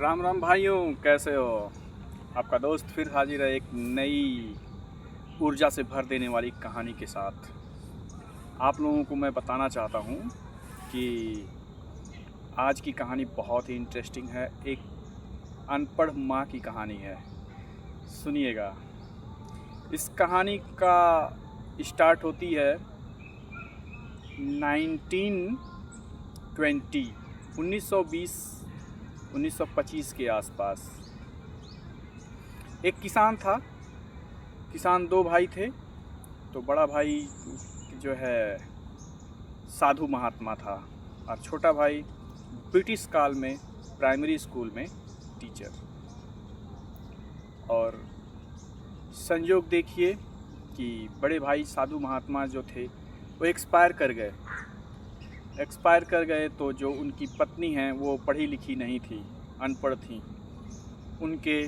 राम राम भाइयों, कैसे हो। आपका दोस्त फिर हाजिर है एक नई ऊर्जा से भर देने वाली कहानी के साथ। आप लोगों को मैं बताना चाहता हूँ कि आज की कहानी बहुत ही इंटरेस्टिंग है। एक अनपढ़ माँ की कहानी है, सुनिएगा। इस कहानी का स्टार्ट होती है 1925 के आसपास। एक किसान था। किसान दो भाई थे। तो बड़ा भाई जो है साधु महात्मा था और छोटा भाई ब्रिटिश काल में प्राइमरी स्कूल में टीचर। और संयोग देखिए कि बड़े भाई साधु महात्मा जो थे वो एक्सपायर कर गए। तो जो उनकी पत्नी हैं वो पढ़ी लिखी नहीं थी, अनपढ़ थी। उनके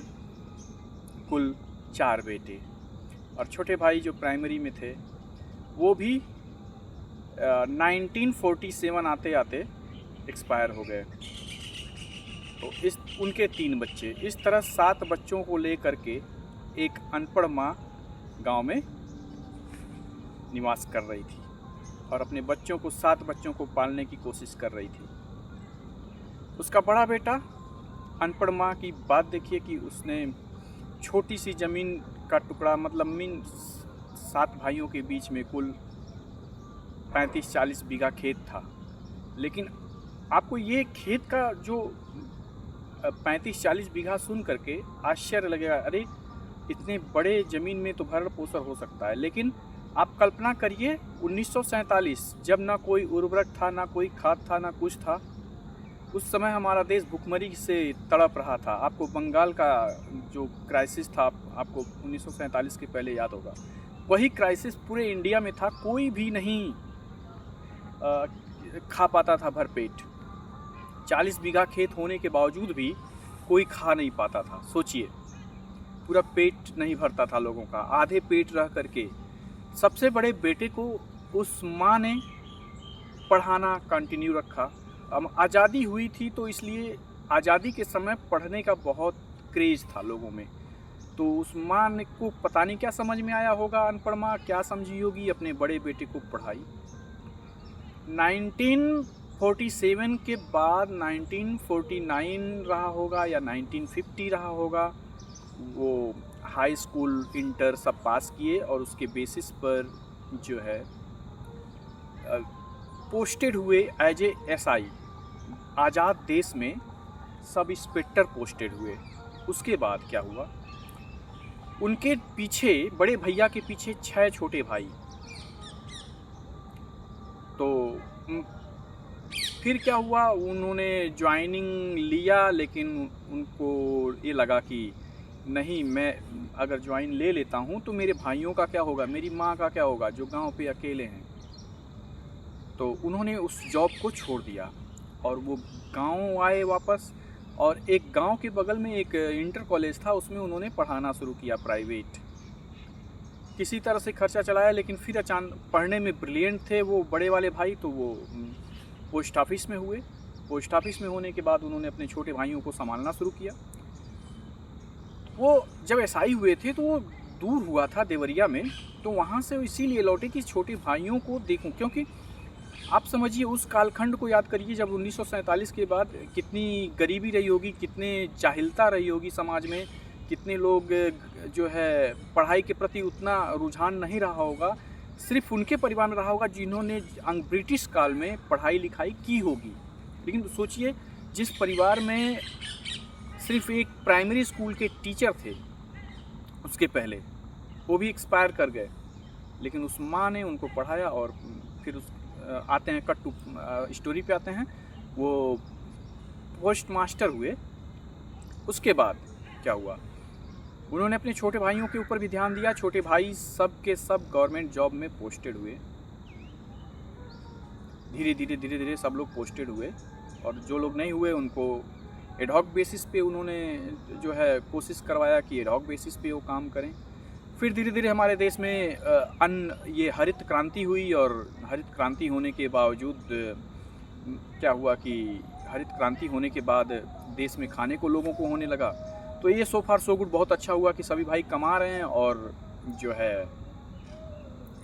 कुल 4 बेटे और छोटे भाई जो प्राइमरी में थे वो भी 1947 आते आते एक्सपायर हो गए। तो इस उनके 3 बच्चे, इस तरह 7 बच्चों को लेकर के एक अनपढ़ माँ गांव में निवास कर रही थी और अपने बच्चों को 7 बच्चों को पालने की कोशिश कर रही थी। उसका बड़ा बेटा, अनपढ़ माँ की बात देखिए कि उसने छोटी सी ज़मीन का टुकड़ा, मतलब 7 भाइयों के बीच में कुल 35-40 बीघा खेत था। लेकिन आपको ये खेत का जो 35-40 बीघा सुन करके आश्चर्य लगेगा, अरे इतने बड़े ज़मीन में तो भरण पोषण हो सकता है। लेकिन आप कल्पना करिए 1947, जब ना कोई उर्वरक था, ना कोई खाद था, ना कुछ था। उस समय हमारा देश भुखमरी से तड़प रहा था। आपको बंगाल का जो क्राइसिस था, आपको 1947 के पहले याद होगा, वही क्राइसिस पूरे इंडिया में था। कोई भी नहीं खा पाता था भरपेट। 40 बीघा खेत होने के बावजूद भी कोई खा नहीं पाता था। सोचिए, पूरा पेट नहीं भरता था लोगों का, आधे पेट रह करके। सबसे बड़े बेटे को उस माँ ने पढ़ाना कंटिन्यू रखा। अब आज़ादी हुई थी तो इसलिए आज़ादी के समय पढ़ने का बहुत क्रेज़ था लोगों में। तो उस माँ ने को पता नहीं क्या समझ में आया होगा, अनपढ़ माँ क्या समझी होगी, अपने बड़े बेटे को पढ़ाई। 1947 के बाद 1949 रहा होगा या 1950 रहा होगा, वो हाई स्कूल इंटर सब पास किए और उसके बेसिस पर जो है पोस्टेड हुए एज ए SI। आज़ाद देश में सब इंस्पेक्टर पोस्टेड हुए। उसके बाद क्या हुआ, उनके पीछे, बड़े भैया के पीछे 6 छोटे भाई। तो फिर क्या हुआ, उन्होंने ज्वाइनिंग लिया, लेकिन उनको ये लगा कि नहीं, मैं अगर ज्वाइन ले लेता हूँ तो मेरे भाइयों का क्या होगा, मेरी माँ का क्या होगा जो गांव पे अकेले हैं। तो उन्होंने उस जॉब को छोड़ दिया और वो गांव आए वापस। और एक गांव के बगल में एक इंटर कॉलेज था, उसमें उन्होंने पढ़ाना शुरू किया प्राइवेट। किसी तरह से खर्चा चलाया, लेकिन फिर अचानक पढ़ने में ब्रिलियंट थे वो बड़े वाले भाई, तो वो पोस्ट ऑफिस में हुए। पोस्ट ऑफिस में होने के बाद उन्होंने अपने छोटे भाइयों को संभालना शुरू किया। वो जब SI हुए थे तो वो दूर हुआ था देवरिया में, तो वहाँ से इसीलिए लौटे कि छोटे भाइयों को देखूं। क्योंकि आप समझिए, उस कालखंड को याद करिए जब 1947 के बाद कितनी गरीबी रही होगी, कितने जाहिलता रही होगी समाज में, कितने लोग जो है पढ़ाई के प्रति उतना रुझान नहीं रहा होगा। सिर्फ उनके परिवार में रहा होगा जिन्होंने ब्रिटिश काल में पढ़ाई लिखाई की होगी। लेकिन सोचिए, जिस परिवार में सिर्फ एक प्राइमरी स्कूल के टीचर थे उसके पहले, वो भी एक्सपायर कर गए, लेकिन उस माँ ने उनको पढ़ाया। और फिर आते हैं कट टू स्टोरी पे आते हैं, वो पोस्ट मास्टर हुए। उसके बाद क्या हुआ, उन्होंने अपने छोटे भाइयों के ऊपर भी ध्यान दिया। छोटे भाई सब के सब गवर्नमेंट जॉब में पोस्टेड हुए। धीरे धीरे सब लोग पोस्टेड हुए और जो लोग नहीं हुए उनको एडहॉक बेसिस पे उन्होंने जो है कोशिश करवाया कि एडहॉक बेसिस पे वो काम करें। फिर धीरे धीरे हमारे देश में ये हरित क्रांति हुई। और हरित क्रांति होने के बावजूद क्या हुआ कि हरित क्रांति होने के बाद देश में खाने को लोगों को होने लगा। तो ये सो फार सो गुड, बहुत अच्छा हुआ कि सभी भाई कमा रहे हैं और जो है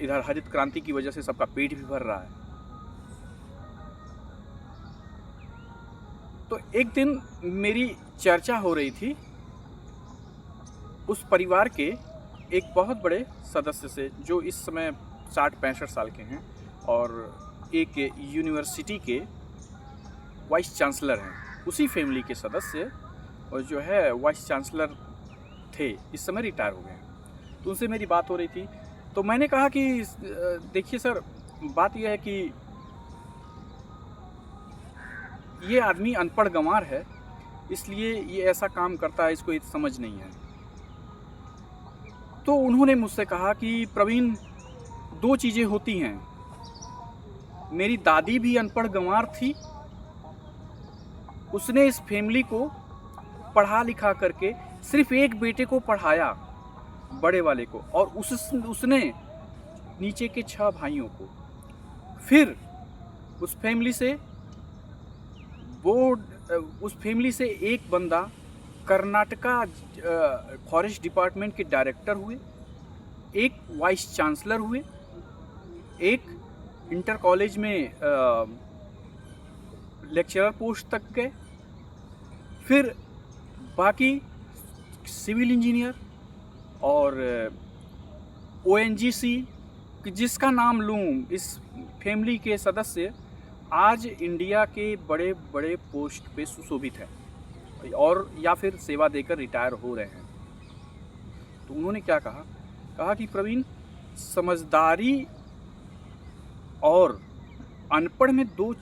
इधर हरित क्रांति की वजह से सबका पेट भी भर रहा है। तो एक दिन मेरी चर्चा हो रही थी उस परिवार के एक बहुत बड़े सदस्य से जो इस समय 60-65 साल के हैं और एक यूनिवर्सिटी के वाइस चांसलर हैं। उसी फैमिली के सदस्य और जो है वाइस चांसलर थे, इस समय रिटायर हो गए हैं। तो उनसे मेरी बात हो रही थी। तो मैंने कहा कि देखिए सर, बात यह है कि ये आदमी अनपढ़ गंवार है, इसलिए ये ऐसा काम करता है, इसको समझ नहीं है। तो उन्होंने मुझसे कहा कि प्रवीण, दो चीज़ें होती हैं। मेरी दादी भी अनपढ़ गंवार थी, उसने इस फैमिली को पढ़ा लिखा करके सिर्फ एक बेटे को पढ़ाया, बड़े वाले को, और उसने नीचे के 6 भाइयों को। फिर उस फैमिली से एक बंदा कर्नाटका फॉरेस्ट डिपार्टमेंट के डायरेक्टर हुए, एक वाइस चांसलर हुए, एक इंटर कॉलेज में लेक्चरर पोस्ट तक गए, फिर बाकी सिविल इंजीनियर और ONGC, जिसका नाम लूँ, इस फैमिली के सदस्य आज इंडिया के बड़े बड़े पोस्ट पे सुशोभित है और या फिर सेवा देकर रिटायर हो रहे हैं। तो उन्होंने क्या कहा कि प्रवीण, समझदारी और अनपढ़ में 2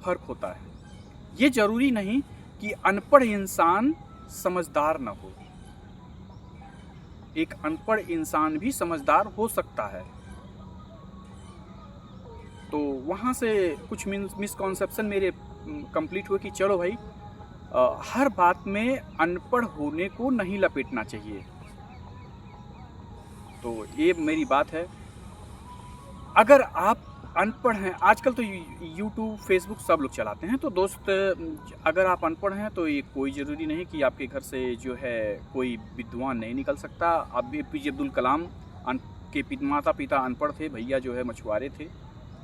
फर्क होता है। ये जरूरी नहीं कि अनपढ़ इंसान समझदार न हो, एक अनपढ़ इंसान भी समझदार हो सकता है। तो वहाँ से कुछ मिसकॉन्सेप्शन मेरे कंप्लीट हुए कि चलो भाई, हर बात में अनपढ़ होने को नहीं लपेटना चाहिए। तो ये मेरी बात है। अगर आप अनपढ़ हैं, आजकल तो यूट्यूब, फेसबुक सब लोग चलाते हैं, तो दोस्त, अगर आप अनपढ़ हैं तो ये कोई ज़रूरी नहीं कि आपके घर से जो है कोई विद्वान नहीं निकल सकता। अब APJ अब्दुल कलाम के माता पिता अनपढ़ थे, भैया जो है मछुआरे थे,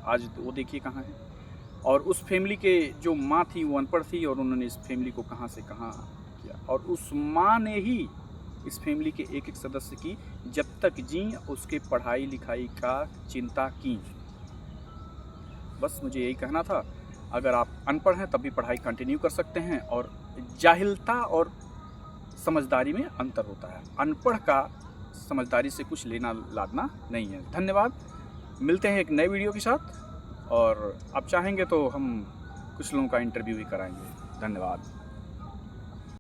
आज वो देखिए कहाँ है। और उस फैमिली के जो माँ थी वो अनपढ़ थी और उन्होंने इस फैमिली को कहाँ से कहाँ किया, और उस माँ ने ही इस फैमिली के एक एक सदस्य की जब तक जी उसके पढ़ाई लिखाई का चिंता की। बस मुझे यही कहना था। अगर आप अनपढ़ हैं तब भी पढ़ाई कंटिन्यू कर सकते हैं, और जाहिलता और समझदारी में अंतर होता है। अनपढ़ का समझदारी से कुछ लेना लादना नहीं है। धन्यवाद। मिलते हैं एक नए वीडियो के साथ, और आप चाहेंगे तो हम कुछ लोगों का इंटरव्यू भी कराएंगे। धन्यवाद।